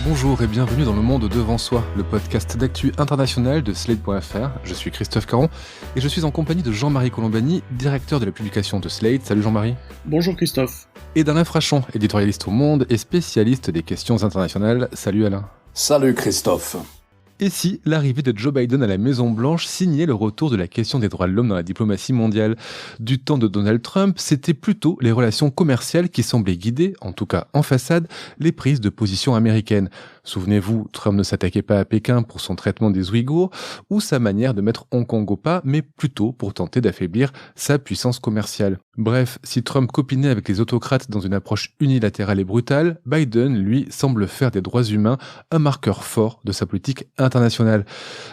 Bonjour et bienvenue dans Le Monde Devant Soi, le podcast d'actu international de Slate.fr. Je suis Christophe Caron et je suis en compagnie de Jean-Marie Colombani, directeur de la publication de Slate. Salut Jean-Marie. Bonjour Christophe. Et d'Alain Frachon, éditorialiste au Monde et spécialiste des questions internationales. Salut Alain. Salut Christophe. Et si l'arrivée de Joe Biden à la Maison-Blanche signait le retour de la question des droits de l'homme dans la diplomatie mondiale? Du temps de Donald Trump, c'était plutôt les relations commerciales qui semblaient guider, en tout cas en façade, les prises de position américaines. Souvenez-vous, Trump ne s'attaquait pas à Pékin pour son traitement des Ouïghours ou sa manière de mettre Hong Kong au pas, mais plutôt pour tenter d'affaiblir sa puissance commerciale. Bref, si Trump copinait avec les autocrates dans une approche unilatérale et brutale, Biden, lui, semble faire des droits humains un marqueur fort de sa politique internationale.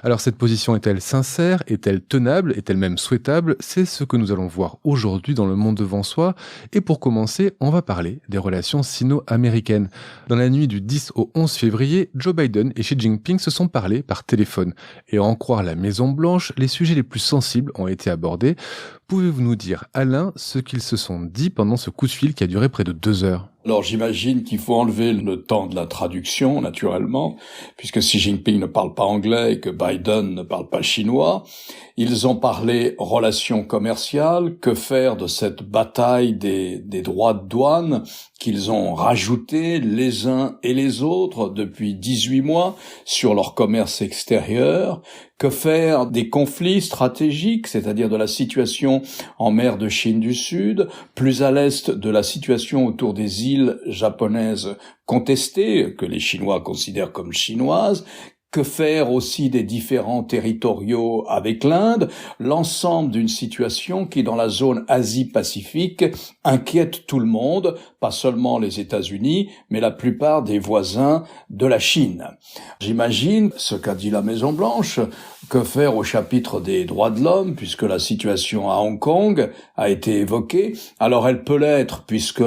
Alors cette position est-elle sincère? Est-elle tenable? Est-elle même souhaitable? C'est ce que nous allons voir aujourd'hui dans Le Monde Devant Soi. Et pour commencer, on va parler des relations sino-américaines. Dans la nuit du 10 au 11 février, Joe Biden et Xi Jinping se sont parlé par téléphone. Et à en croire la Maison-Blanche, les sujets les plus sensibles ont été abordés. Pouvez-vous nous dire, Alain, ce qu'ils se sont dit pendant ce coup de fil qui a duré près de 2 heures? Alors j'imagine qu'il faut enlever le temps de la traduction, naturellement, puisque Xi Jinping ne parle pas anglais et que Biden ne parle pas chinois. Ils ont parlé relations commerciales, que faire de cette bataille des droits de douane qu'ils ont rajouté les uns et les autres depuis 18 mois sur leur commerce extérieur. Que faire des conflits stratégiques, c'est-à-dire de la situation en mer de Chine du Sud, plus à l'est de la situation autour des îles japonaises contestées, que les Chinois considèrent comme chinoises. Que faire aussi des différends territoriaux avec l'Inde, l'ensemble d'une situation qui, dans la zone Asie-Pacifique, inquiète tout le monde, pas seulement les États-Unis, mais la plupart des voisins de la Chine. J'imagine ce qu'a dit la Maison-Blanche, que faire au chapitre des droits de l'homme, puisque la situation à Hong Kong a été évoquée. Alors elle peut l'être, puisque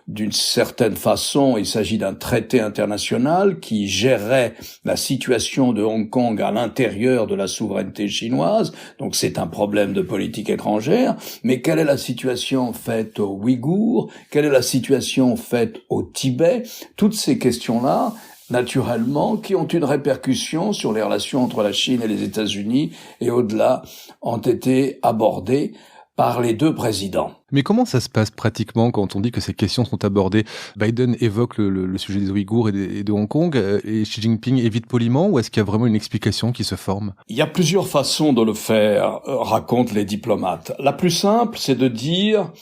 d'une certaine façon, il s'agit d'un traité international qui gérerait la situation de Hong Kong à l'intérieur de la souveraineté chinoise, donc c'est un problème de politique étrangère. Mais quelle est la situation faite aux Ouïghours? Quelle est la situation faite au Tibet? Toutes ces questions-là, naturellement, qui ont une répercussion sur les relations entre la Chine et les États-Unis et au-delà, ont été abordées par les deux présidents. Mais comment ça se passe pratiquement quand on dit que ces questions sont abordées? Biden évoque le sujet des Ouïghours et de Hong Kong, et Xi Jinping évite poliment, ou est-ce qu'il y a vraiment une explication qui se forme? Il y a plusieurs façons de le faire, racontent les diplomates. La plus simple, c'est de dire,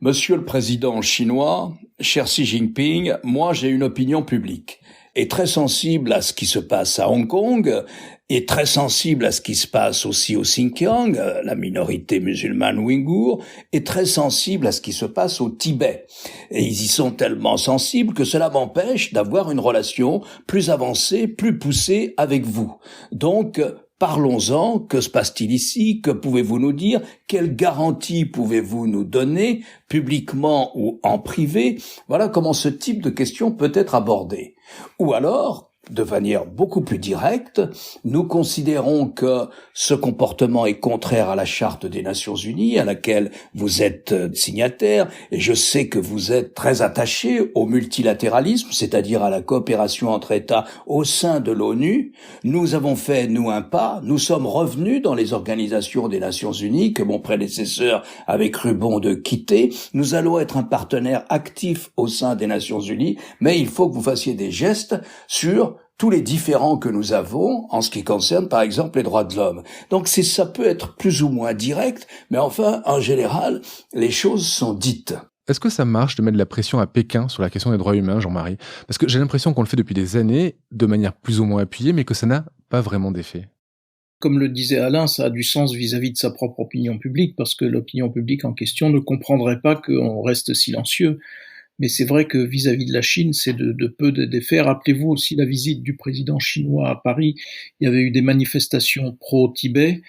Monsieur le Président chinois, cher Xi Jinping, moi j'ai une opinion publique. Est très sensible à ce qui se passe à Hong Kong, est très sensible à ce qui se passe aussi au Xinjiang, la minorité musulmane ouïghour, est très sensible à ce qui se passe au Tibet. Et ils y sont tellement sensibles que cela m'empêche d'avoir une relation plus avancée, plus poussée avec vous. Donc, parlons-en, que se passe-t-il ici? Que pouvez-vous nous dire? Quelles garanties pouvez-vous nous donner, publiquement ou en privé? Voilà comment ce type de question peut être abordé. Ou alors, de manière beaucoup plus directe, nous considérons que ce comportement est contraire à la Charte des Nations Unies, à laquelle vous êtes signataire, et je sais que vous êtes très attaché au multilatéralisme, c'est-à-dire à la coopération entre États au sein de l'ONU. Nous avons fait, nous, un pas, nous sommes revenus dans les organisations des Nations Unies que mon prédécesseur avait cru bon de quitter. Nous allons être un partenaire actif au sein des Nations Unies, mais il faut que vous fassiez des gestes sur tous les différends que nous avons en ce qui concerne, par exemple, les droits de l'homme. Donc ça peut être plus ou moins direct, mais enfin, en général, les choses sont dites. Est-ce que ça marche de mettre de la pression à Pékin sur la question des droits humains, Jean-Marie? Parce que j'ai l'impression qu'on le fait depuis des années, de manière plus ou moins appuyée, mais que ça n'a pas vraiment d'effet. Comme le disait Alain, ça a du sens vis-à-vis de sa propre opinion publique, parce que l'opinion publique en question ne comprendrait pas qu'on reste silencieux. Mais c'est vrai que vis-à-vis de la Chine, c'est de peu d'effets. Rappelez-vous aussi la visite du président chinois à Paris. Il y avait eu des manifestations pro-Tibet,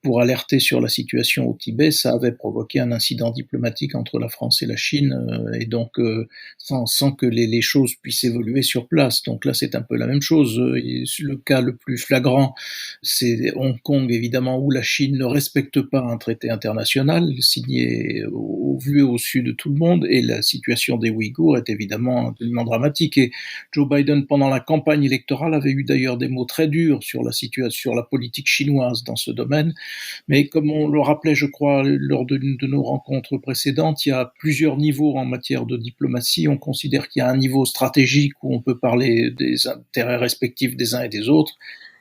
pour alerter sur la situation au Tibet, ça avait provoqué un incident diplomatique entre la France et la Chine, et donc sans que les choses puissent évoluer sur place. Donc là, c'est un peu la même chose. Le cas le plus flagrant, c'est Hong Kong, évidemment, où la Chine ne respecte pas un traité international signé au vu et au su de tout le monde, et la situation des Ouïghours est évidemment absolument dramatique. Et Joe Biden, pendant la campagne électorale, avait eu d'ailleurs des mots très durs sur la situation, sur la politique chinoise dans ce domaine. Mais comme on le rappelait, je crois, lors de nos rencontres précédentes, il y a plusieurs niveaux en matière de diplomatie. On considère qu'il y a un niveau stratégique où on peut parler des intérêts respectifs des uns et des autres,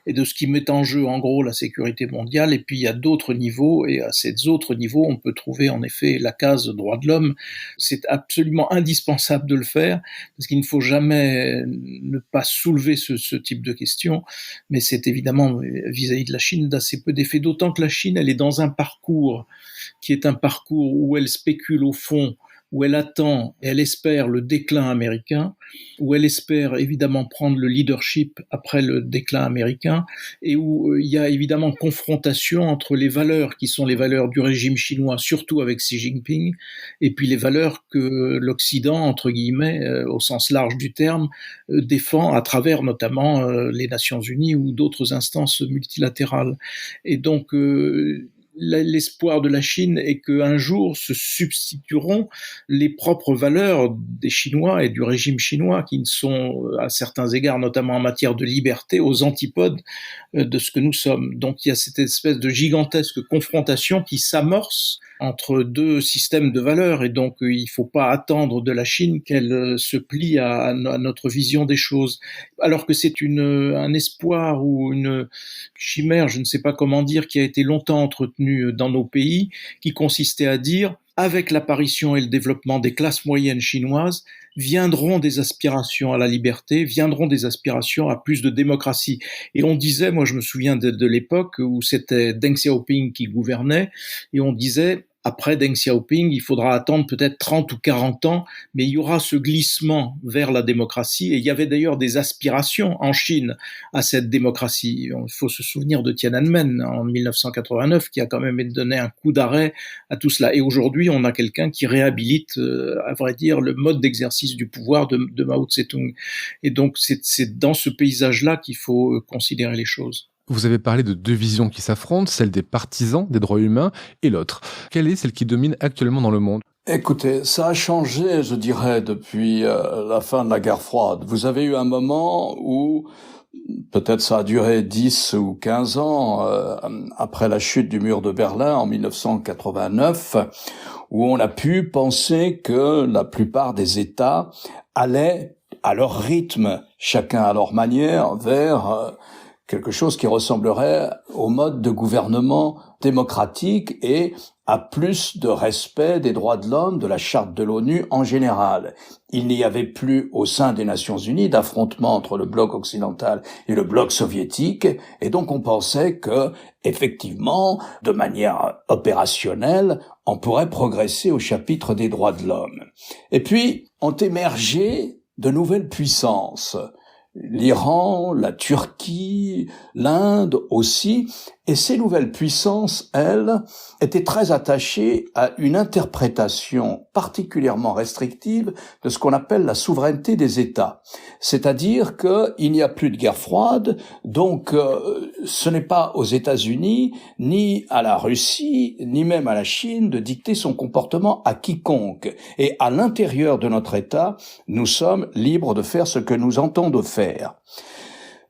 et de ce qui met en jeu, en gros, la sécurité mondiale. Et puis, il y a d'autres niveaux, et à ces autres niveaux, on peut trouver, en effet, la case droits de l'homme. C'est absolument indispensable de le faire, parce qu'il ne faut jamais ne pas soulever ce type de questions, mais c'est évidemment, vis-à-vis de la Chine, d'assez peu d'effet, d'autant que la Chine, elle est dans un parcours qui est un parcours où elle spécule au fond, où elle attend et elle espère le déclin américain, où elle espère évidemment prendre le leadership après le déclin américain, et où il y a évidemment confrontation entre les valeurs qui sont les valeurs du régime chinois, surtout avec Xi Jinping, et puis les valeurs que l'Occident, entre guillemets, au sens large du terme, défend à travers notamment les Nations Unies ou d'autres instances multilatérales. Et donc, l'espoir de la Chine est qu'un jour se substitueront les propres valeurs des Chinois et du régime chinois, qui sont à certains égards, notamment en matière de liberté, aux antipodes de ce que nous sommes. Donc il y a cette espèce de gigantesque confrontation qui s'amorce entre deux systèmes de valeurs, et donc il ne faut pas attendre de la Chine qu'elle se plie à notre vision des choses. Alors que c'est un espoir ou une chimère, je ne sais pas comment dire, qui a été longtemps entretenue dans nos pays, qui consistait à dire, avec l'apparition et le développement des classes moyennes chinoises, viendront des aspirations à la liberté, viendront des aspirations à plus de démocratie. Et on disait, moi je me souviens de l'époque où c'était Deng Xiaoping qui gouvernait, et on disait, après Deng Xiaoping, il faudra attendre peut-être 30 ou 40 ans, mais il y aura ce glissement vers la démocratie. Et il y avait d'ailleurs des aspirations en Chine à cette démocratie. Il faut se souvenir de Tiananmen en 1989, qui a quand même donné un coup d'arrêt à tout cela. Et aujourd'hui, on a quelqu'un qui réhabilite, à vrai dire, le mode d'exercice du pouvoir de Mao Tse-tung. Et donc, c'est dans ce paysage-là qu'il faut considérer les choses. Vous avez parlé de deux visions qui s'affrontent, celle des partisans des droits humains et l'autre. Quelle est celle qui domine actuellement dans le monde ? Écoutez, ça a changé, je dirais, depuis la fin de la guerre froide. Vous avez eu un moment où, peut-être ça a duré 10 ou 15 ans, après la chute du mur de Berlin en 1989, où on a pu penser que la plupart des États allaient, à leur rythme, chacun à leur manière, vers quelque chose qui ressemblerait au mode de gouvernement démocratique et à plus de respect des droits de l'homme, de la charte de l'ONU en général. Il n'y avait plus au sein des Nations Unies d'affrontement entre le bloc occidental et le bloc soviétique, et donc on pensait que, effectivement, de manière opérationnelle, on pourrait progresser au chapitre des droits de l'homme. Et puis, ont émergé de nouvelles puissances. L'Iran, la Turquie, l'Inde aussi, et ces nouvelles puissances, elles, étaient très attachées à une interprétation particulièrement restrictive de ce qu'on appelle la souveraineté des États. C'est-à-dire qu'il n'y a plus de guerre froide, donc ce n'est pas aux États-Unis, ni à la Russie, ni même à la Chine de dicter son comportement à quiconque. Et à l'intérieur de notre État, nous sommes libres de faire ce que nous entendons faire.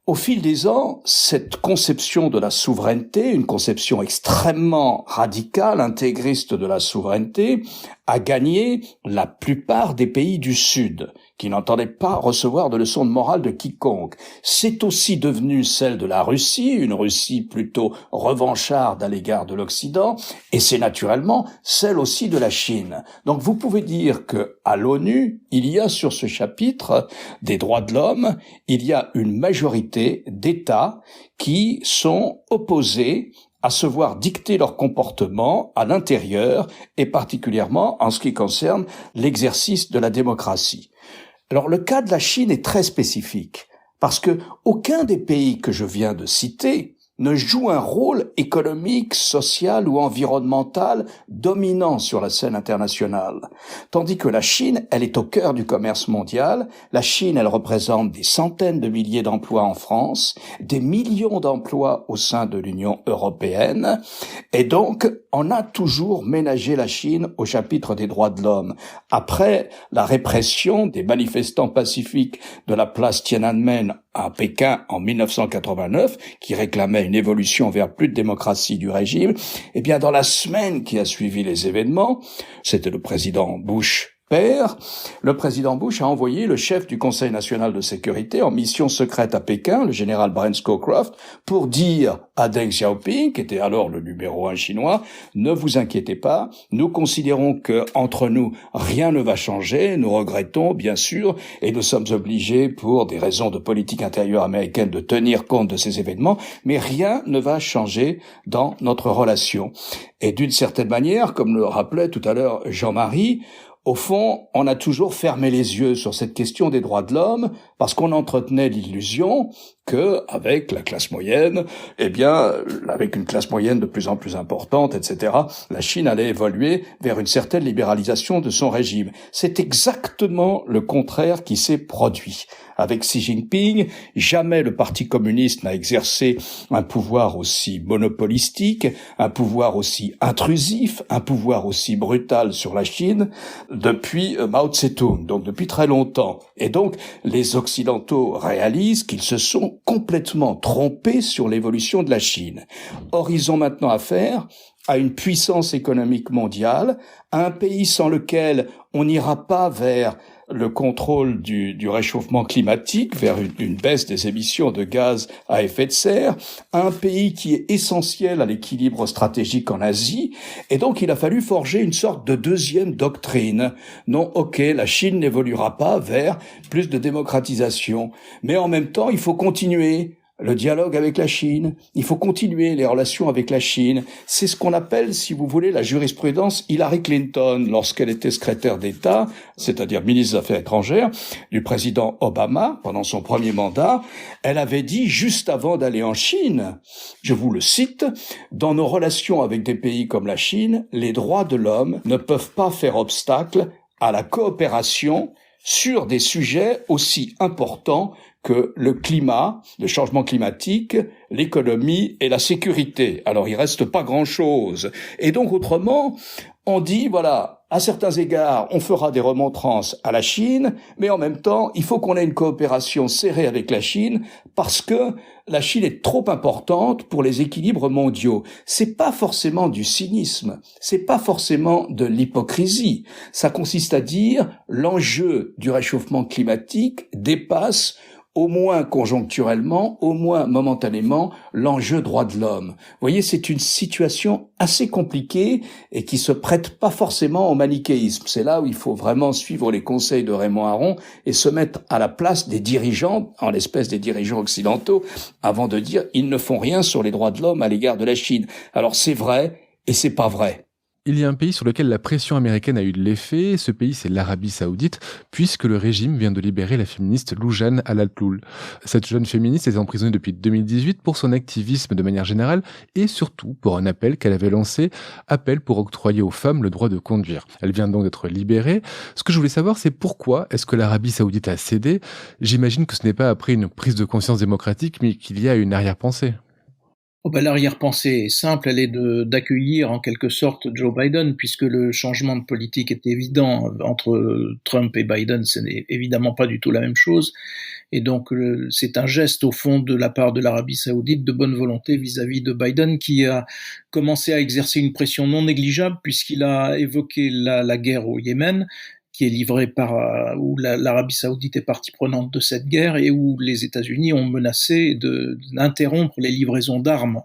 Au fil des ans, cette conception de la souveraineté, une conception extrêmement radicale, intégriste de la souveraineté, a gagné la plupart des pays du Sud, qui n'entendaient pas recevoir de leçons de morale de quiconque. C'est aussi devenu celle de la Russie, une Russie plutôt revancharde à l'égard de l'Occident, et c'est naturellement celle aussi de la Chine. Donc vous pouvez dire que à l'ONU, il y a sur ce chapitre des droits de l'homme, il y a une majorité d'États qui sont opposés à se voir dicter leur comportement à l'intérieur et particulièrement en ce qui concerne l'exercice de la démocratie. Alors le cas de la Chine est très spécifique parce que aucun des pays que je viens de citer ne joue un rôle économique, social ou environnemental dominant sur la scène internationale. Tandis que la Chine, elle est au cœur du commerce mondial. La Chine, elle représente des centaines de milliers d'emplois en France, des millions d'emplois au sein de l'Union européenne. Et donc, on a toujours ménagé la Chine au chapitre des droits de l'homme. Après la répression des manifestants pacifiques de la place Tiananmen à Pékin en 1989, qui réclamait une évolution vers plus de démocratie du régime, eh bien, dans la semaine qui a suivi les événements, c'était le président Bush père, le président Bush a envoyé le chef du Conseil national de sécurité en mission secrète à Pékin, le général Brent Scowcroft, pour dire à Deng Xiaoping, qui était alors le numéro 1 chinois, ne vous inquiétez pas, nous considérons que entre nous, rien ne va changer, nous regrettons, bien sûr, et nous sommes obligés, pour des raisons de politique intérieure américaine, de tenir compte de ces événements, mais rien ne va changer dans notre relation. Et d'une certaine manière, comme le rappelait tout à l'heure Jean-Marie, au fond, on a toujours fermé les yeux sur cette question des droits de l'homme parce qu'on entretenait l'illusion que, avec la classe moyenne, eh bien, avec une classe moyenne de plus en plus importante, etc., la Chine allait évoluer vers une certaine libéralisation de son régime. C'est exactement le contraire qui s'est produit. Avec Xi Jinping, jamais le Parti communiste n'a exercé un pouvoir aussi monopolistique, un pouvoir aussi intrusif, un pouvoir aussi brutal sur la Chine depuis Mao Tse-tung, donc depuis très longtemps. Et donc, les Occidentaux réalisent qu'ils se sont complètement trompés sur l'évolution de la Chine. Or, ils ont maintenant affaire à une puissance économique mondiale, à un pays sans lequel on n'ira pas vers le contrôle du réchauffement climatique, vers une baisse des émissions de gaz à effet de serre, un pays qui est essentiel à l'équilibre stratégique en Asie, et donc il a fallu forger une sorte de deuxième doctrine. Non, ok, la Chine n'évoluera pas vers plus de démocratisation, mais en même temps, il faut continuer le dialogue avec la Chine, il faut continuer les relations avec la Chine. C'est ce qu'on appelle, si vous voulez, la jurisprudence Hillary Clinton, lorsqu'elle était secrétaire d'État, c'est-à-dire ministre des Affaires étrangères, du président Obama, pendant son premier mandat. Elle avait dit, juste avant d'aller en Chine, je vous le cite, « Dans nos relations avec des pays comme la Chine, les droits de l'homme ne peuvent pas faire obstacle à la coopération sur des sujets aussi importants que le climat, le changement climatique, l'économie et la sécurité. » Alors, il reste pas grand-chose. Et donc, autrement, on dit, voilà, à certains égards, on fera des remontrances à la Chine, mais en même temps, il faut qu'on ait une coopération serrée avec la Chine parce que la Chine est trop importante pour les équilibres mondiaux. C'est pas forcément du cynisme, c'est pas forcément de l'hypocrisie. Ça consiste à dire, l'enjeu du réchauffement climatique dépasse au moins conjoncturellement, au moins momentanément, l'enjeu droit de l'homme. Vous voyez, c'est une situation assez compliquée et qui se prête pas forcément au manichéisme. C'est là où il faut vraiment suivre les conseils de Raymond Aron et se mettre à la place des dirigeants, en l'espèce des dirigeants occidentaux, avant de dire ils ne font rien sur les droits de l'homme à l'égard de la Chine. Alors c'est vrai et c'est pas vrai. Il y a un pays sur lequel la pression américaine a eu de l'effet, ce pays c'est l'Arabie Saoudite, puisque le régime vient de libérer la féministe Loujain Al-Hathloul. Cette jeune féministe est emprisonnée depuis 2018 pour son activisme de manière générale et surtout pour un appel qu'elle avait lancé, appel pour octroyer aux femmes le droit de conduire. Elle vient donc d'être libérée. Ce que je voulais savoir, c'est pourquoi est-ce que l'Arabie Saoudite a cédé? J'imagine que ce n'est pas après une prise de conscience démocratique, mais qu'il y a une arrière-pensée. Oh ben, l'arrière-pensée est simple, elle est d'accueillir en quelque sorte Joe Biden, puisque le changement de politique est évident entre Trump et Biden, ce n'est évidemment pas du tout la même chose, et donc c'est un geste au fond de la part de l'Arabie Saoudite de bonne volonté vis-à-vis de Biden, qui a commencé à exercer une pression non négligeable puisqu'il a évoqué la guerre au Yémen, qui est livrée où l'Arabie Saoudite est partie prenante de cette guerre et où les États-Unis ont menacé d'interrompre les livraisons d'armes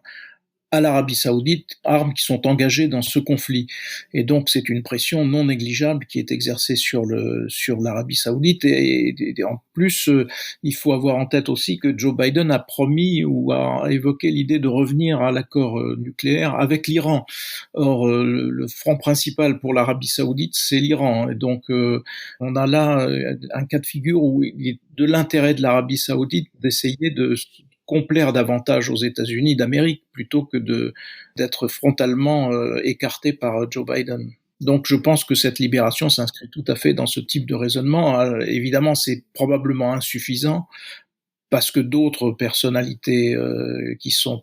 à l'Arabie Saoudite, armes qui sont engagées dans ce conflit. Et donc c'est une pression non négligeable qui est exercée sur l'Arabie Saoudite. Et en plus, il faut avoir en tête aussi que Joe Biden a promis ou a évoqué l'idée de revenir à l'accord nucléaire avec l'Iran. Or, le front principal pour l'Arabie Saoudite, c'est l'Iran. Et donc, on a là un cas de figure où il est de l'intérêt de l'Arabie Saoudite d'essayer de complaire davantage aux États-Unis d'Amérique plutôt que d'être frontalement écarté par Joe Biden. Donc je pense que cette libération s'inscrit tout à fait dans ce type de raisonnement. Évidemment, c'est probablement insuffisant parce que d'autres personnalités qui sont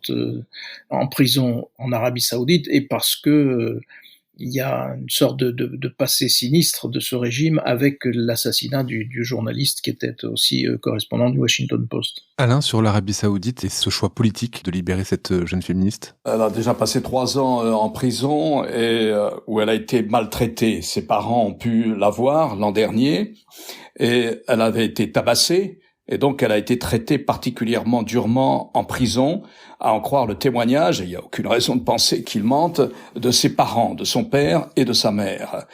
en prison en Arabie Saoudite et parce que il y a une sorte de passé sinistre de ce régime avec l'assassinat du journaliste qui était aussi correspondant du Washington Post. Alain, sur l'Arabie Saoudite et ce choix politique de libérer cette jeune féministe? Elle a déjà passé 3 ans en prison et où elle a été maltraitée. Ses parents ont pu la voir l'an dernier et elle avait été tabassée. Et donc, elle a été traitée particulièrement durement en prison, à en croire le témoignage, et il n'y a aucune raison de penser qu'il mente, de ses parents, de son père et de sa mère.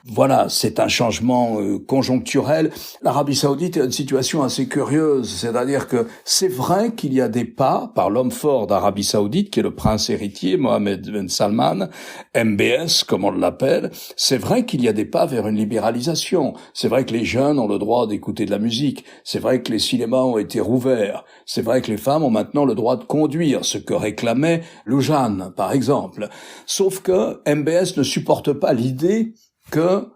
Voilà, c'est un changement conjoncturel. L'Arabie Saoudite est une situation assez curieuse, c'est-à-dire que c'est vrai qu'il y a des pas par l'homme fort d'Arabie Saoudite, qui est le prince héritier, Mohammed Ben Salman, MBS, comme on l'appelle. C'est vrai qu'il y a des pas vers une libéralisation. C'est vrai que les jeunes ont le droit d'écouter de la musique. C'est vrai que les cinémas ont été rouverts. C'est vrai que les femmes ont maintenant le droit de conduire, ce que réclamait Loujain, par exemple. Sauf que MBS ne supporte pas l'idée que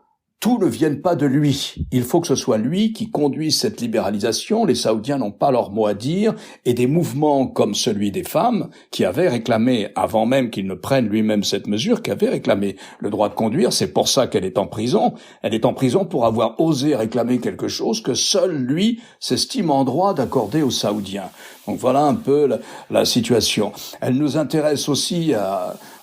tout ne vienne pas de lui. Il faut que ce soit lui qui conduise cette libéralisation. Les Saoudiens n'ont pas leur mot à dire et des mouvements comme celui des femmes qui avaient réclamé, avant même qu'il ne prenne lui-même cette mesure, qui avaient réclamé le droit de conduire. C'est pour ça qu'elle est en prison. Elle est en prison pour avoir osé réclamer quelque chose que seul lui s'estime en droit d'accorder aux Saoudiens. Donc voilà un peu la situation. Elle nous intéresse aussi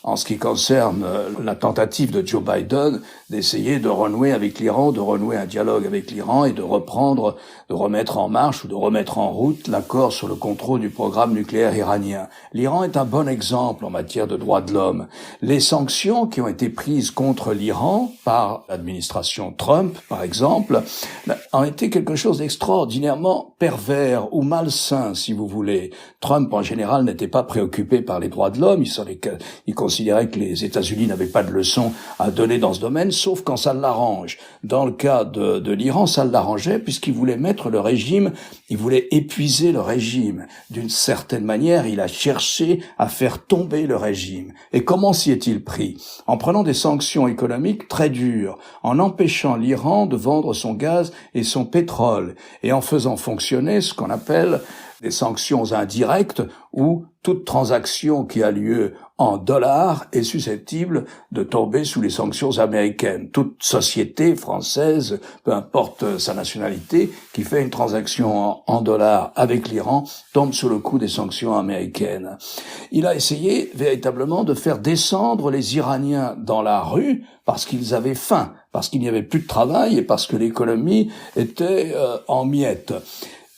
en ce qui concerne la tentative de Joe Biden d'essayer de renouer avec l'Iran, de renouer un dialogue avec l'Iran et de remettre en marche ou de remettre en route l'accord sur le contrôle du programme nucléaire iranien. L'Iran est un bon exemple en matière de droits de l'homme. Les sanctions qui ont été prises contre l'Iran par l'administration Trump, par exemple, ont été quelque chose d'extraordinairement pervers ou malsain, si vous voulez. Trump, en général, n'était pas préoccupé par les droits de l'homme. Il considérait que les États-Unis n'avaient pas de leçons à donner dans ce domaine, sauf quand ça l'arrange. Dans le cas de l'Iran, ça l'arrangeait puisqu'il voulait mettre le régime, il voulait épuiser le régime. D'une certaine manière, il a cherché à faire tomber le régime. Et comment s'y est-il pris? En prenant des sanctions économiques très dures, en empêchant l'Iran de vendre son gaz et son pétrole, et en faisant fonctionner ce qu'on appelle des sanctions indirectes où toute transaction qui a lieu en dollars est susceptible de tomber sous les sanctions américaines. Toute société française, peu importe sa nationalité, qui fait une transaction en dollars avec l'Iran tombe sous le coup des sanctions américaines. Il a essayé véritablement de faire descendre les Iraniens dans la rue parce qu'ils avaient faim, parce qu'il n'y avait plus de travail et parce que l'économie était en miettes.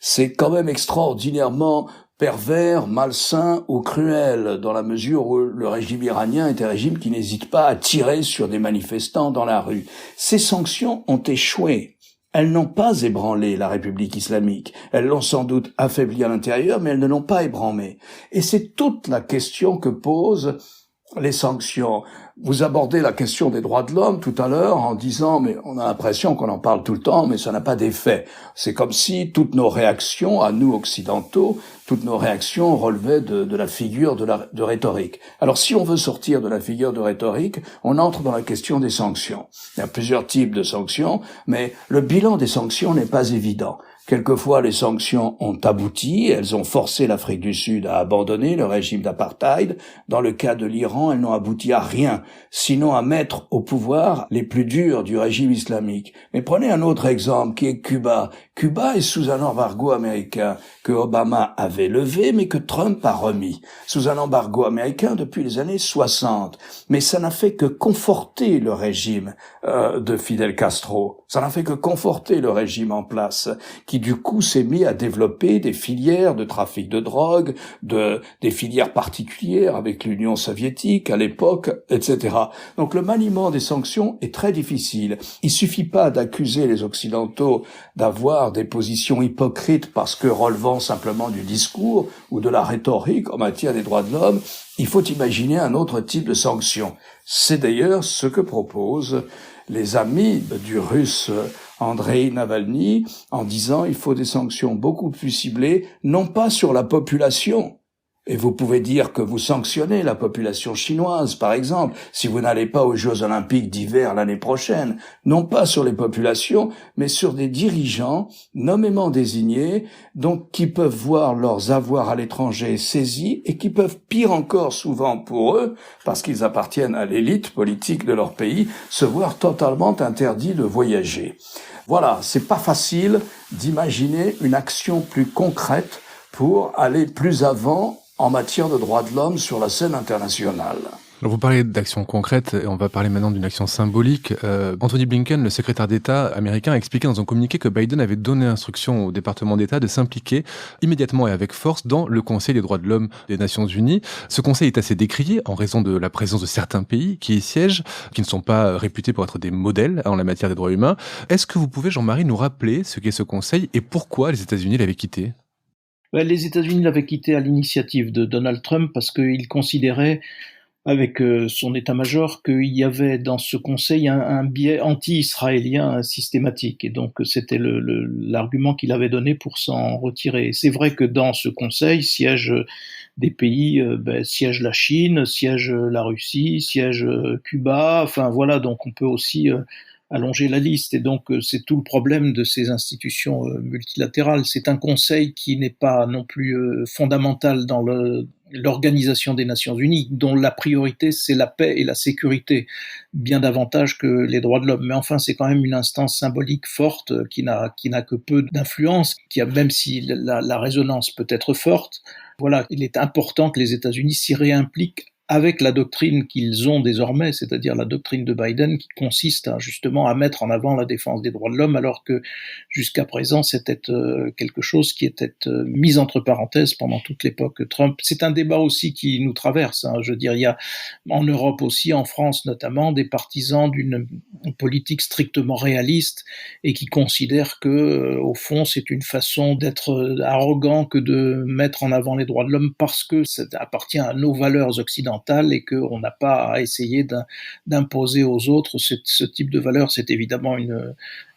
C'est quand même extraordinairement pervers, malsain ou cruel, dans la mesure où le régime iranien est un régime qui n'hésite pas à tirer sur des manifestants dans la rue. Ces sanctions ont échoué. Elles n'ont pas ébranlé la République islamique. Elles l'ont sans doute affaiblie à l'intérieur, mais elles ne l'ont pas ébranlée. Et c'est toute la question que posent les sanctions. Vous abordez la question des droits de l'homme tout à l'heure en disant mais on a l'impression qu'on en parle tout le temps mais ça n'a pas d'effet. C'est comme si toutes nos réactions, à nous occidentaux, toutes nos réactions relevaient de la figure de rhétorique. Alors si on veut sortir de la figure de rhétorique, on entre dans la question des sanctions. Il y a plusieurs types de sanctions, mais le bilan des sanctions n'est pas évident. Quelquefois, les sanctions ont abouti, elles ont forcé l'Afrique du Sud à abandonner le régime d'apartheid. Dans le cas de l'Iran, elles n'ont abouti à rien, sinon à mettre au pouvoir les plus durs du régime islamique. Mais prenez un autre exemple, qui est Cuba. Cuba est sous un embargo américain que Obama avait levé, mais que Trump a remis. Sous un embargo américain depuis les années 60. Mais ça n'a fait que conforter le régime de Fidel Castro. Ça n'a fait que conforter le régime en place, qui du coup s'est mis à développer des filières de trafic de drogue, des filières particulières avec l'Union soviétique à l'époque, etc. Donc le maniement des sanctions est très difficile. Il suffit pas d'accuser les Occidentaux d'avoir des positions hypocrites parce que relevant simplement du discours ou de la rhétorique en matière des droits de l'homme. Il faut imaginer un autre type de sanctions. C'est d'ailleurs ce que proposent les amis du russe Andreï Navalny en disant il faut des sanctions beaucoup plus ciblées, non pas sur la population. Et vous pouvez dire que vous sanctionnez la population chinoise, par exemple, si vous n'allez pas aux Jeux Olympiques d'hiver l'année prochaine, non pas sur les populations, mais sur des dirigeants nommément désignés, donc qui peuvent voir leurs avoirs à l'étranger saisis et qui peuvent, pire encore souvent pour eux, parce qu'ils appartiennent à l'élite politique de leur pays, se voir totalement interdits de voyager. Voilà, c'est pas facile d'imaginer une action plus concrète pour aller plus avant en matière de droits de l'homme sur la scène internationale. Alors vous parlez d'actions concrètes et on va parler maintenant d'une action symbolique. Anthony Blinken, le secrétaire d'État américain, a expliqué dans un communiqué que Biden avait donné instruction au département d'État de s'impliquer immédiatement et avec force dans le Conseil des droits de l'homme des Nations Unies. Ce conseil est assez décrié en raison de la présence de certains pays qui y siègent, qui ne sont pas réputés pour être des modèles en la matière des droits humains. Est-ce que vous pouvez, Jean-Marie, nous rappeler ce qu'est ce conseil et pourquoi les États-Unis l'avaient quitté ? Les États-Unis l'avaient quitté à l'initiative de Donald Trump parce qu'il considérait, avec son état-major, qu'il y avait dans ce conseil un biais anti-israélien systématique. Et donc c'était l'argument qu'il avait donné pour s'en retirer. C'est vrai que dans ce conseil siègent des pays, siège la Chine, siège la Russie, siège Cuba, enfin voilà, donc on peut aussi allonger la liste. Et donc, c'est tout le problème de ces institutions multilatérales. C'est un conseil qui n'est pas non plus fondamental dans l'Organisation des Nations Unies, dont la priorité, c'est la paix et la sécurité, bien davantage que les droits de l'homme. Mais enfin, c'est quand même une instance symbolique forte qui n'a que peu d'influence, même si la résonance peut être forte. Voilà, il est important que les États-Unis s'y réimpliquent avec la doctrine qu'ils ont désormais, c'est-à-dire la doctrine de Biden qui consiste justement à mettre en avant la défense des droits de l'homme, alors que jusqu'à présent c'était quelque chose qui était mis entre parenthèses pendant toute l'époque Trump. C'est un débat aussi qui nous traverse. Je veux dire, il y a en Europe aussi, en France notamment, des partisans d'une politique strictement réaliste et qui considèrent que, au fond, c'est une façon d'être arrogant que de mettre en avant les droits de l'homme parce que ça appartient à nos valeurs occidentales et qu'on n'a pas à essayer d'imposer aux autres ce type de valeur. C'est évidemment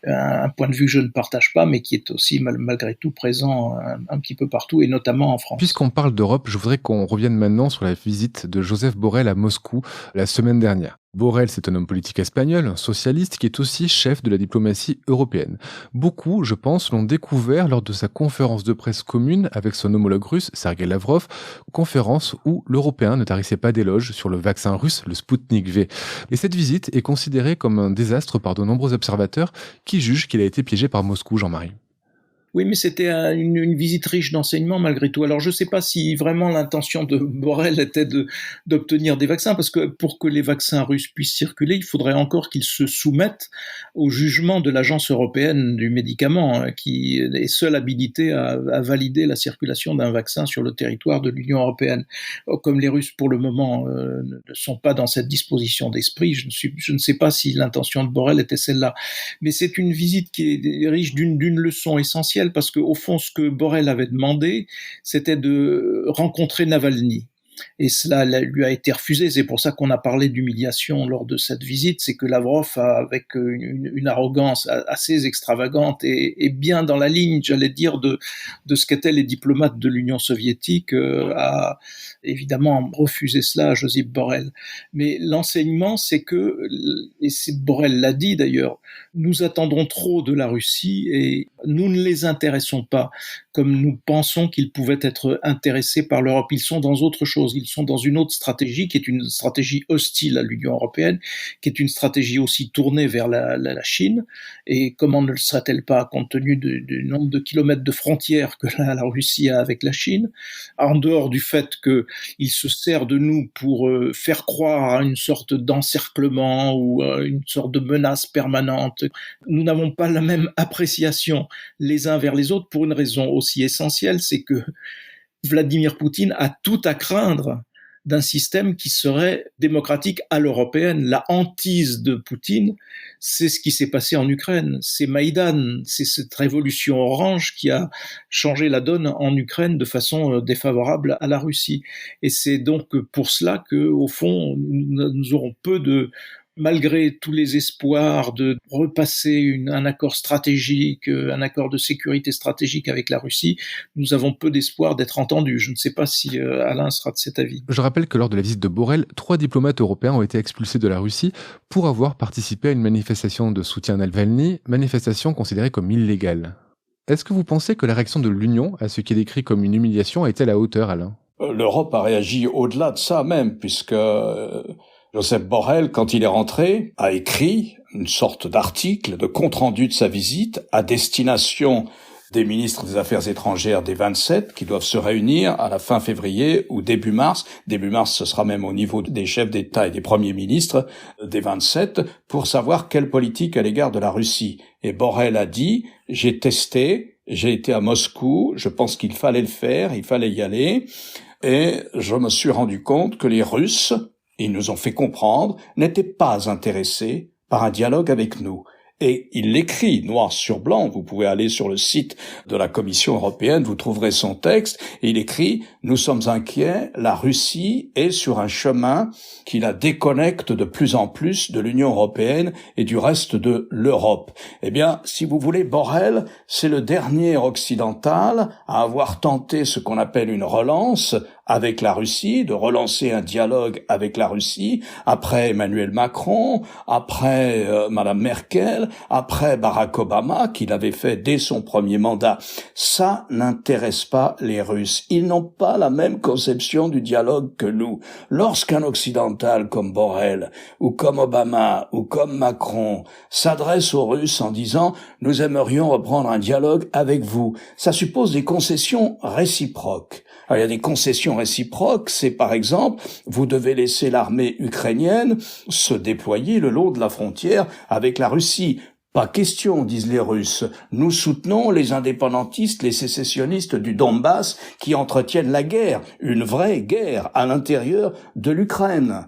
un point de vue que je ne partage pas, mais qui est aussi malgré tout présent un petit peu partout, et notamment en France. Puisqu'on parle d'Europe, je voudrais qu'on revienne maintenant sur la visite de Josep Borrell à Moscou la semaine dernière. Borrell, c'est un homme politique espagnol, un socialiste qui est aussi chef de la diplomatie européenne. Beaucoup, je pense, l'ont découvert lors de sa conférence de presse commune avec son homologue russe, Sergei Lavrov, conférence où l'Européen ne tarissait pas d'éloges sur le vaccin russe, le Sputnik V. Et cette visite est considérée comme un désastre par de nombreux observateurs qui jugent qu'il a été piégé par Moscou, Jean-Marie. Oui, mais c'était une visite riche d'enseignements malgré tout. Alors je ne sais pas si vraiment l'intention de Borrell était d'obtenir des vaccins, parce que pour que les vaccins russes puissent circuler, il faudrait encore qu'ils se soumettent au jugement de l'Agence européenne du médicament, qui est seule habilitée à valider la circulation d'un vaccin sur le territoire de l'Union européenne. Comme les Russes pour le moment ne sont pas dans cette disposition d'esprit, je ne sais pas si l'intention de Borrell était celle-là. Mais c'est une visite qui est riche d'une leçon essentielle, parce qu'au fond, ce que Borrell avait demandé, c'était de rencontrer Navalny. Et cela lui a été refusé. C'est pour ça qu'on a parlé d'humiliation lors de cette visite. C'est que Lavrov, avec une arrogance assez extravagante et bien dans la ligne, j'allais dire, de ce qu'étaient les diplomates de l'Union soviétique, a évidemment refusé cela à Josep Borrell. Mais l'enseignement, c'est que, et Borrell l'a dit d'ailleurs, nous attendons trop de la Russie et nous ne les intéressons pas comme nous pensons qu'ils pouvaient être intéressés par l'Europe. Ils sont dans autre chose. Ils sont dans une autre stratégie qui est une stratégie hostile à l'Union européenne, qui est une stratégie aussi tournée vers la Chine. Et comment ne le serait-elle pas compte tenu du nombre de kilomètres de frontières que la Russie a avec la Chine, en dehors du fait qu'il se sert de nous pour faire croire à une sorte d'encerclement ou une sorte de menace permanente. Nous n'avons pas la même appréciation les uns vers les autres pour une raison aussi essentielle, c'est que Vladimir Poutine a tout à craindre d'un système qui serait démocratique à l'européenne. La hantise de Poutine, c'est ce qui s'est passé en Ukraine. C'est Maïdan, c'est cette révolution orange qui a changé la donne en Ukraine de façon défavorable à la Russie. Et c'est donc pour cela que, au fond, nous aurons peu de malgré tous les espoirs de repasser un accord stratégique, un accord de sécurité stratégique avec la Russie, nous avons peu d'espoir d'être entendus. Je ne sais pas si Alain sera de cet avis. Je rappelle que lors de la visite de Borrell, 3 diplomates européens ont été expulsés de la Russie pour avoir participé à une manifestation de soutien à Navalny, manifestation considérée comme illégale. Est-ce que vous pensez que la réaction de l'Union à ce qui est décrit comme une humiliation a été à la hauteur, Alain ? L'Europe a réagi au-delà de ça même, puisque Joseph Borrell, quand il est rentré, a écrit une sorte d'article, de compte-rendu de sa visite à destination des ministres des Affaires étrangères des 27 qui doivent se réunir à la fin février ou début mars. Début mars, ce sera même au niveau des chefs d'État et des premiers ministres des 27 pour savoir quelle politique à l'égard de la Russie. Et Borrell a dit, j'ai testé, j'ai été à Moscou, je pense qu'il fallait le faire, il fallait y aller. Et je me suis rendu compte que les Russes, ils nous ont fait comprendre, n'étaient pas intéressés par un dialogue avec nous. Et il l'écrit noir sur blanc, vous pouvez aller sur le site de la Commission européenne, vous trouverez son texte, et il écrit « Nous sommes inquiets, la Russie est sur un chemin qui la déconnecte de plus en plus de l'Union européenne et du reste de l'Europe ». Eh bien, si vous voulez, Borrell, c'est le dernier occidental à avoir tenté ce qu'on appelle une relance avec la Russie, de relancer un dialogue avec la Russie, après Emmanuel Macron, après Madame Merkel, après Barack Obama, qui l'avait fait dès son premier mandat. Ça n'intéresse pas les Russes. Ils n'ont pas la même conception du dialogue que nous. Lorsqu'un occidental comme Borrell, ou comme Obama, ou comme Macron, s'adresse aux Russes en disant « Nous aimerions reprendre un dialogue avec vous », ça suppose des concessions réciproques. Alors, il y a des concessions réciproques, c'est par exemple, vous devez laisser l'armée ukrainienne se déployer le long de la frontière avec la Russie. Pas question, disent les Russes. Nous soutenons les indépendantistes, les sécessionnistes du Donbass qui entretiennent la guerre, une vraie guerre à l'intérieur de l'Ukraine.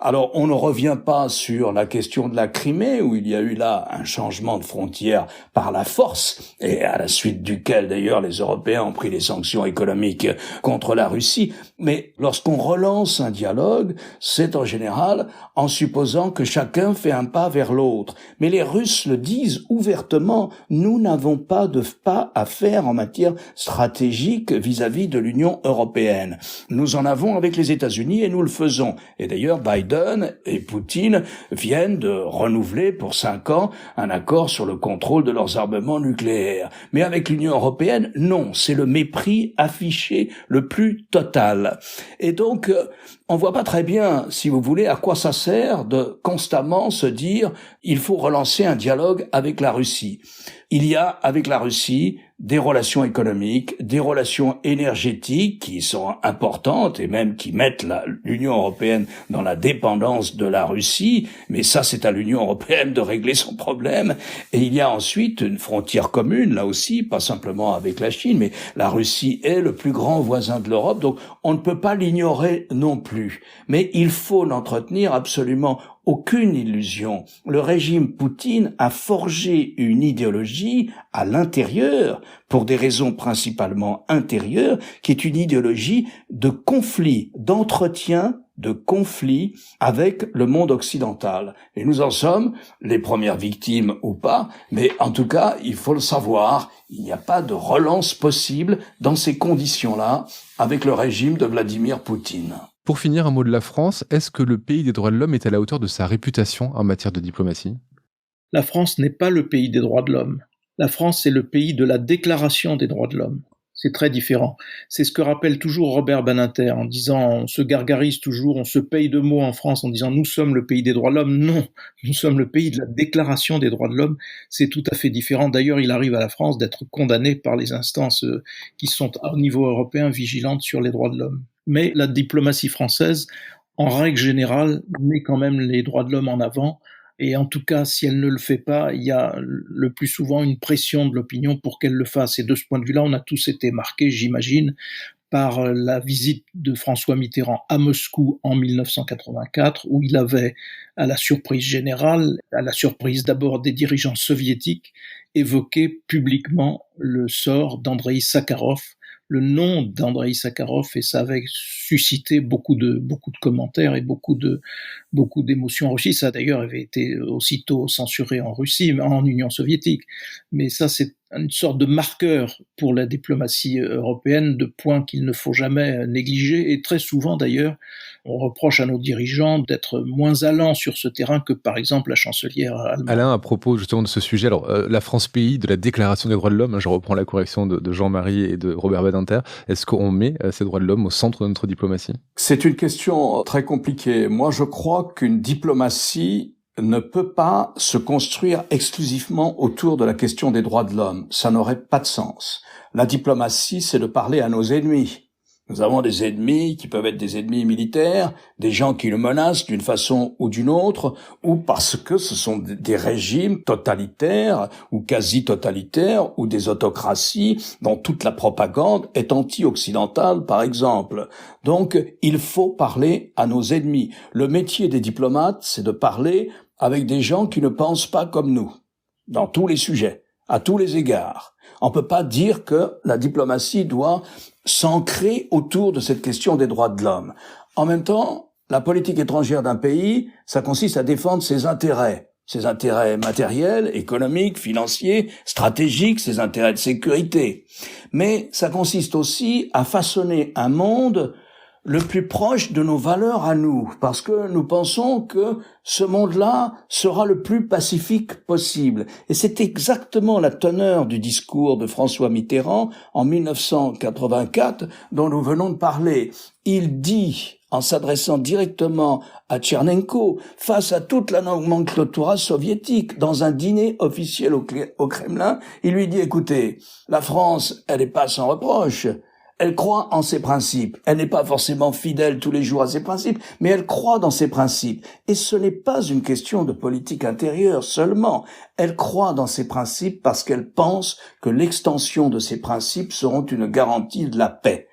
Alors, on ne revient pas sur la question de la Crimée, où il y a eu là un changement de frontière par la force, et à la suite duquel, d'ailleurs, les Européens ont pris des sanctions économiques contre la Russie. Mais lorsqu'on relance un dialogue, c'est en général en supposant que chacun fait un pas vers l'autre. Mais les Russes le disent ouvertement, nous n'avons pas de pas à faire en matière stratégique vis-à-vis de l'Union européenne. Nous en avons avec les États-Unis et nous le faisons. Et d'ailleurs, Biden et Poutine viennent de renouveler pour 5 ans un accord sur le contrôle de leurs armements nucléaires. Mais avec l'Union européenne, non, c'est le mépris affiché le plus total. Et donc, on voit pas très bien, si vous voulez, à quoi ça sert de constamment se dire il faut relancer un dialogue avec la Russie. Il y a avec la Russie des relations économiques, des relations énergétiques qui sont importantes et même qui mettent l'Union européenne dans la dépendance de la Russie, mais ça c'est à l'Union européenne de régler son problème. Et il y a ensuite une frontière commune, là aussi, pas simplement avec la Chine, mais la Russie est le plus grand voisin de l'Europe, donc on ne peut pas l'ignorer non plus. Mais il faut n'entretenir absolument aucune illusion. Le régime Poutine a forgé une idéologie à l'intérieur, pour des raisons principalement intérieures, qui est une idéologie de conflit, d'entretien de conflit avec le monde occidental. Et nous en sommes les premières victimes ou pas, mais en tout cas, il faut le savoir, il n'y a pas de relance possible dans ces conditions-là avec le régime de Vladimir Poutine. Pour finir, un mot de la France. Est-ce que le pays des droits de l'homme est à la hauteur de sa réputation en matière de diplomatie ? La France n'est pas le pays des droits de l'homme. La France est le pays de la déclaration des droits de l'homme. C'est très différent. C'est ce que rappelle toujours Robert Badinter en disant, on se gargarise toujours, on se paye de mots en France en disant nous sommes le pays des droits de l'homme. Non, nous sommes le pays de la déclaration des droits de l'homme. C'est tout à fait différent. D'ailleurs, il arrive à la France d'être condamné par les instances qui sont au niveau européen vigilantes sur les droits de l'homme. Mais la diplomatie française, en règle générale, met quand même les droits de l'homme en avant. Et en tout cas, si elle ne le fait pas, il y a le plus souvent une pression de l'opinion pour qu'elle le fasse. Et de ce point de vue-là, on a tous été marqués, j'imagine, par la visite de François Mitterrand à Moscou en 1984, où il avait, à la surprise générale, à la surprise d'abord des dirigeants soviétiques, évoqué publiquement le sort d'Andreï Sakharov, le nom d'Andreï Sakharov, et ça avait suscité beaucoup de commentaires et beaucoup d'émotions en Russie. Ça d'ailleurs avait été aussitôt censuré en Russie, en Union soviétique. Mais ça, c'est une sorte de marqueur pour la diplomatie européenne, de points qu'il ne faut jamais négliger. Et très souvent d'ailleurs, on reproche à nos dirigeants d'être moins allants sur ce terrain que par exemple la chancelière allemande. Alain, à propos justement de ce sujet, alors la France pays de la Déclaration des droits de l'homme, je reprends la correction de Jean-Marie et de Robert Badinter, est-ce qu'on met ces droits de l'homme au centre de notre diplomatie ? C'est une question très compliquée. Moi, je crois qu'une diplomatie ne peut pas se construire exclusivement autour de la question des droits de l'homme. Ça n'aurait pas de sens. La diplomatie, c'est de parler à nos ennemis. Nous avons des ennemis qui peuvent être des ennemis militaires, des gens qui nous menacent d'une façon ou d'une autre, ou parce que ce sont des régimes totalitaires ou quasi-totalitaires ou des autocraties dont toute la propagande est anti-occidentale, par exemple. Donc, il faut parler à nos ennemis. Le métier des diplomates, c'est de parler avec des gens qui ne pensent pas comme nous, dans tous les sujets, à tous les égards. On peut pas dire que la diplomatie doit s'ancrer autour de cette question des droits de l'homme. En même temps, la politique étrangère d'un pays, ça consiste à défendre ses intérêts matériels, économiques, financiers, stratégiques, ses intérêts de sécurité. Mais ça consiste aussi à façonner un monde le plus proche de nos valeurs à nous, parce que nous pensons que ce monde-là sera le plus pacifique possible. Et c'est exactement la teneur du discours de François Mitterrand en 1984 dont nous venons de parler. Il dit, en s'adressant directement à Tchernenko, face à toute la nomenclatura soviétique, dans un dîner officiel au Kremlin, il lui dit, écoutez, la France, elle n'est pas sans reproche. Elle croit en ses principes. Elle n'est pas forcément fidèle tous les jours à ses principes, mais elle croit dans ses principes. Et ce n'est pas une question de politique intérieure seulement. Elle croit dans ses principes parce qu'elle pense que l'extension de ces principes seront une garantie de la paix.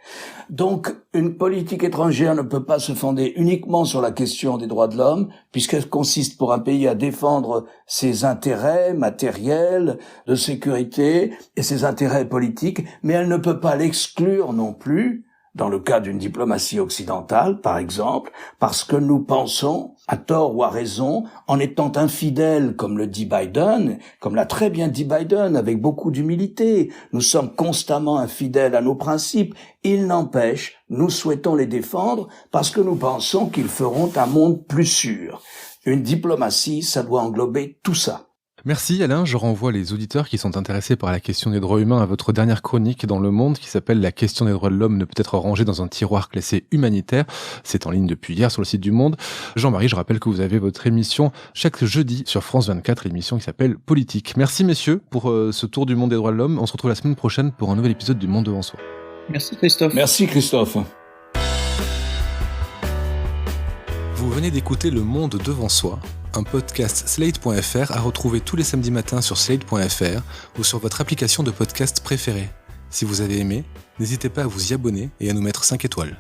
Donc, une politique étrangère ne peut pas se fonder uniquement sur la question des droits de l'homme, puisqu'elle consiste pour un pays à défendre ses intérêts matériels, de sécurité et ses intérêts politiques, mais elle ne peut pas l'exclure non plus, dans le cas d'une diplomatie occidentale, par exemple, parce que nous pensons, à tort ou à raison, en étant infidèles, comme le dit Biden, comme l'a très bien dit Biden, avec beaucoup d'humilité, nous sommes constamment infidèles à nos principes. Il n'empêche, nous souhaitons les défendre parce que nous pensons qu'ils feront un monde plus sûr. Une diplomatie, ça doit englober tout ça. Merci Alain, je renvoie les auditeurs qui sont intéressés par la question des droits humains à votre dernière chronique dans Le Monde qui s'appelle « La question des droits de l'homme ne peut être rangée dans un tiroir classé humanitaire ». C'est en ligne depuis hier sur le site du Monde. Jean-Marie, je rappelle que vous avez votre émission chaque jeudi sur France 24, l'émission qui s'appelle Politique. Merci messieurs pour ce tour du monde des droits de l'homme. On se retrouve la semaine prochaine pour un nouvel épisode du Monde devant soi. Merci Christophe. Merci Christophe. Vous venez d'écouter Le Monde devant soi, un podcast Slate.fr à retrouver tous les samedis matins sur Slate.fr ou sur votre application de podcast préférée. Si vous avez aimé, n'hésitez pas à vous y abonner et à nous mettre 5 étoiles.